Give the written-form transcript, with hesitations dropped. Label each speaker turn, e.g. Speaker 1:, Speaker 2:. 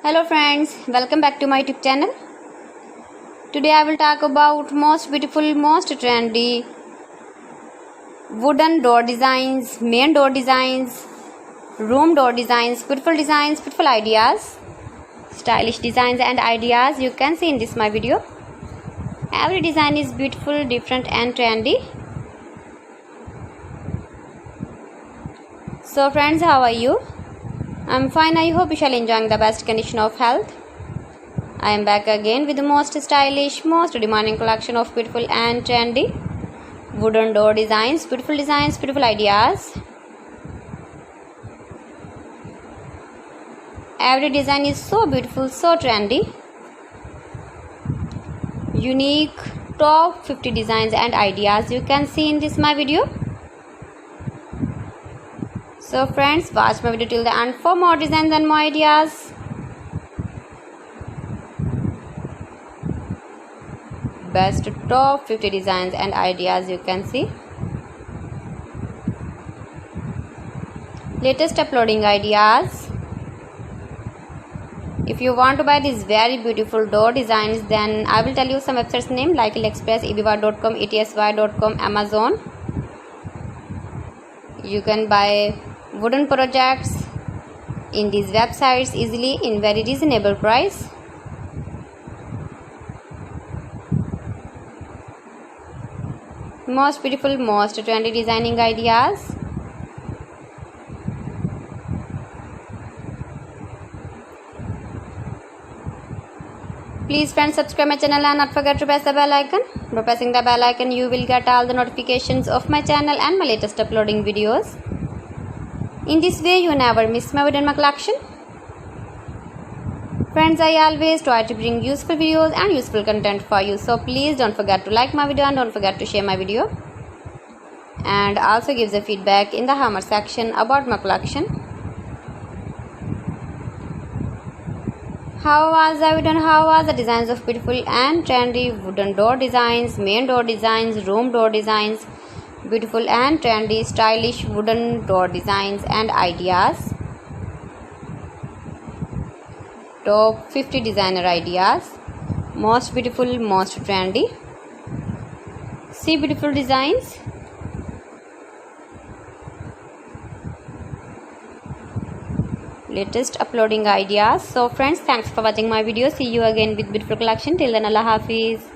Speaker 1: Hello friends, welcome back to my YouTube channel. Today I will talk about most beautiful, most trendy wooden door designs, main door designs, room door designs, beautiful ideas, stylish designs and ideas you can see in this my video. Every design is beautiful, different and trendy. So friends, how are you? I'm fine. I hope you shall enjoying the best condition of health. I am back again with the most stylish, most demanding collection of beautiful and trendy wooden door designs, beautiful ideas. Every design is so beautiful, so trendy. Unique top 50 designs and ideas you can see in this my video. So friends, watch my video till the end for more designs and more ideas. Best top 50 designs and ideas you can see. Latest uploading ideas. If you want to buy these very beautiful door designs, then I will tell you some websites name like AliExpress, eBay.com, etsy.com, Amazon. You can buy wooden projects in these websites easily in very reasonable price. Most beautiful, most trendy designing ideas. Please friends, subscribe my channel and not forget to press the bell icon. By pressing the bell icon you will get all the notifications of my channel and my latest uploading videos. In this way you never miss my video in my collection. Friends, I always try to bring useful videos and useful content for you. So please don't forget to like my video and don't forget to share my video. And also give the feedback in the hammer section about my collection. How was the video and how was the designs of beautiful and trendy wooden door designs, main door designs, room door designs, beautiful and trendy stylish wooden door designs and ideas. Top 50 designer ideas. Most beautiful, most trendy. See beautiful designs. Latest uploading ideas. So friends, thanks for watching my video. See you again with beautiful collection. Till then, Allah Hafiz.